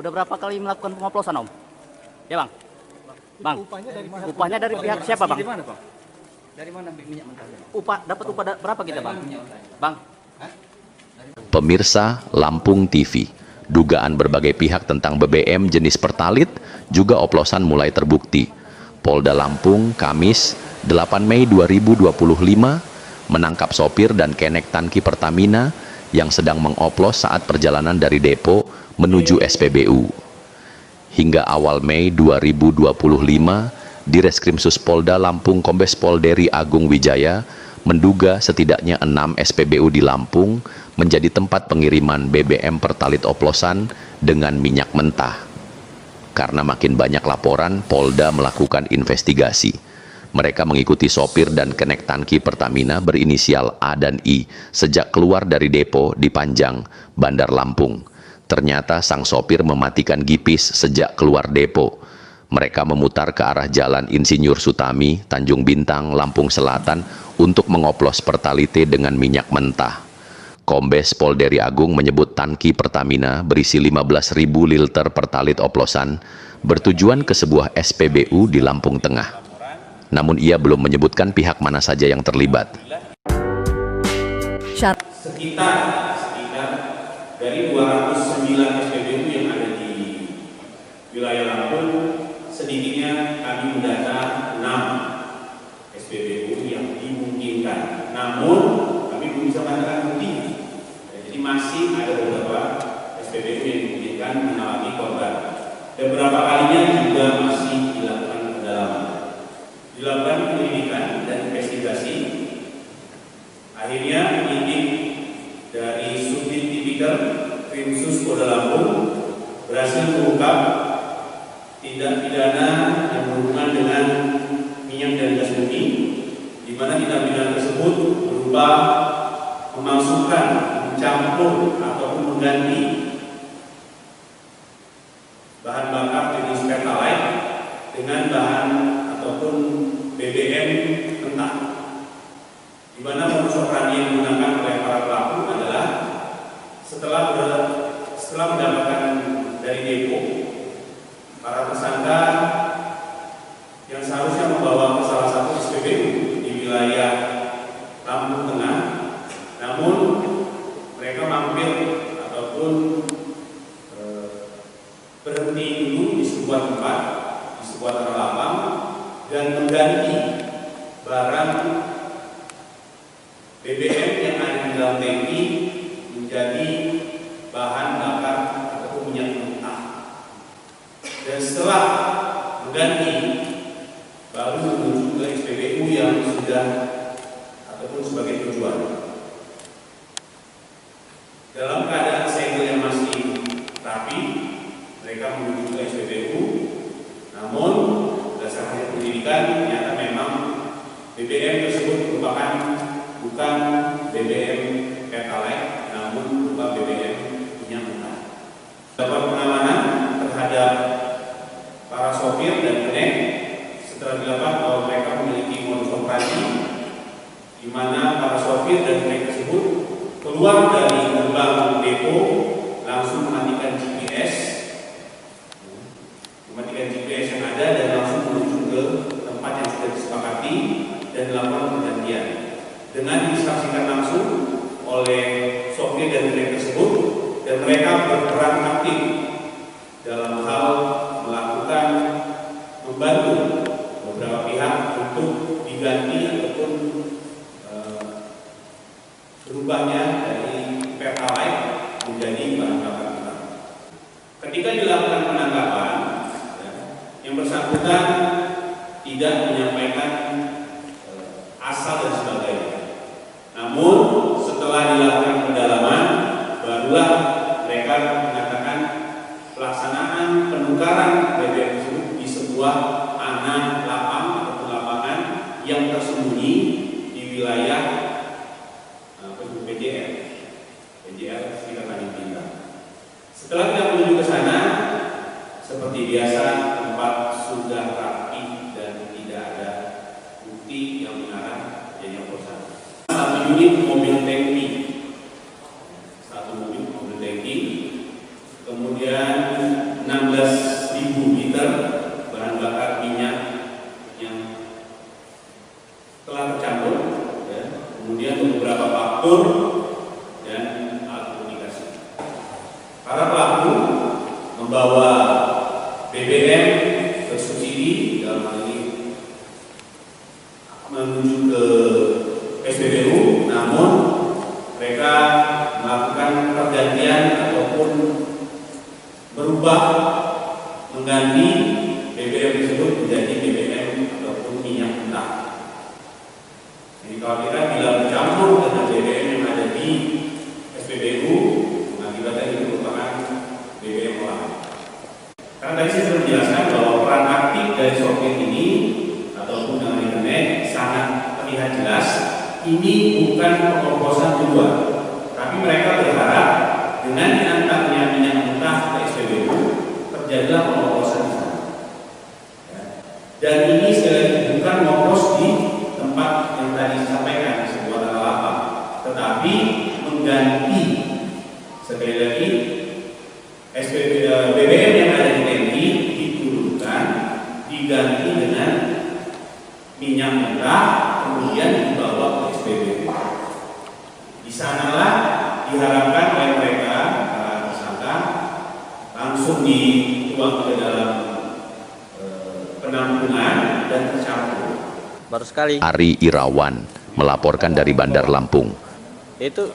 Udah berapa kali melakukan pengoplosan, Om? Ya, Bang? Bang, upahnya dari pihak siapa, Bang? Dari mana, Bang? Dari mana minyak mentahnya? Dapat upah berapa kita, Bang? Bang? Pemirsa Lampung TV, dugaan berbagai pihak tentang BBM jenis Pertalit juga oplosan mulai terbukti. Polda Lampung, Kamis, 8 Mei 2025, menangkap sopir dan kenek tangki Pertamina yang sedang mengoplos saat perjalanan dari depo menuju SPBU. Hingga awal Mei 2025, Direskrimsus Polda Lampung Kombes Pol Dery Agung Wijaya menduga setidaknya 6 SPBU di Lampung menjadi tempat pengiriman BBM Pertalit oplosan dengan minyak mentah. Karena makin banyak laporan, Polda melakukan investigasi. Mereka mengikuti sopir dan kenek tangki Pertamina berinisial A dan I sejak keluar dari depo di Panjang, Bandar Lampung. Ternyata sang sopir mematikan gipis sejak keluar depo. Mereka memutar ke arah Jalan Insinyur Sutami, Tanjung Bintang, Lampung Selatan untuk mengoplos Pertalite dengan minyak mentah. Kombes Pol Dery Agung menyebut tangki Pertamina berisi 15.000 liter Pertalit oplosan bertujuan ke sebuah SPBU di Lampung Tengah. Namun ia belum menyebutkan pihak mana saja yang terlibat. Sekitar dari 209 SPBU yang ada di wilayah Lampung, sedikitnya kami mendata 6 SPBU yang dimungkinkan. Namun kami belum bisa mengatakan bukti. Jadi masih ada beberapa SPBU yang dimungkinkan mengalami korban. Dan beberapa kalinya juga masih dilakukan pendalaman. Dilakukan penyelidikan dan investigasi. Akhirnya penyidik dari Subdit Tipikor Krimsus Polda Lampung berhasil mengungkap tindak pidana yang berhubungan dengan minyak dan gas bumi, di mana tindak pidana tersebut berupa memasukkan, mencampur ataupun mengganti bahan bakar jenis Pertalite dengan bahan ataupun BBM mentah, di mana modus operandi yang digunakan oleh para pelaku adalah setelah mendapatkan dari depo, para tersangka yang seharusnya membawa ke salah satu SPBU di wilayah Lampung Tengah, namun mereka mampir ataupun berhenti dulu di sebuah tempat, di sebuah tanah lapang, dan mengganti barang BBM yang ada di dalam tangki menjadi bahan bakar ataupun minyak mentah. Dan setelah mengganti, baru menuju ke SPBU yang sudah ataupun sebagai tujuan. Dalam keadaan segel yang masih rapi, mereka menuju ke SPBU. Namun berdasarkan penyelidikan, ternyata memang BBM tersebut merupakan bukan BBM Pertalite, namun berupa BBM minyak mentah. Dapat pengamanan terhadap para sopir dan kenek setelah dilakukan bahwa mereka memiliki modus operandi, di mana para sopir dan kenek tersebut keluar dari gerbang depo langsung mematikan GPS yang ada dan langsung menuju ke tempat yang sudah disepakati dan dilakukan pergantian. Dengan disaksikan langsung oleh sopir dan kenek tersebut, dan mereka berperan aktif dalam hal melakukan membantu beberapa pihak untuk diganti ataupun berubahnya dari Pertalite menjadi bahan bakar mentah. Ketika dilakukan penangkapan, yang bersangkutan tidak menyampaikan asal dan sebagainya. Namun setelah dilakukan pendalaman, barulah mereka mengatakan pelaksanaan penukaran BBM tersebut di sebuah tanah lapang atau lapangan yang tersembunyi di wilayah PJR sekitar Tanjung Bintang. Setelah kita menuju ke sana, seperti biasa tempat sudah rapi dan tidak ada bukti yang mengarah jadi oplosan. Satu unit mobil tangki, kemudian manufaktur, dan alat komunikasi. Para pelaku membawa BBM bersubsidi dalam hal ini menuju ke SPBU, namun mereka melakukan pergantian ataupun berubah mengganti BBM tersebut menjadi BBM ataupun minyak mentah. Jadi kalau kita bila bercampur dengan BBM yang ada di SPBU, mengakibatkan itu merupakan BBM olahan. Karena tadi saya sudah menjelaskan bahwa peran aktif dari sopir ini ataupun dengan internet sangat terlihat jelas. Ini bukan pengoplosan kedua, tapi mereka berharap dengan diantaranya minyak mentah ke SPBU terjadilah pengoplosan di sana. Dan ini sekali lagi bukan ngoplos di tempat yang tadi disampaikan di sebuah tanah lapang, tetapi mengganti sekali lagi BBM yang ada di tangki diturunkan, diganti dengan minyak mentah, kemudian dibawa ke SPBU. Di sanalah diharapkan oleh mereka para tersangka langsung dituang ke dalam penampungan dan tercampur. Baru sekali. Ari Irawan melaporkan dari Bandar Lampung. Itu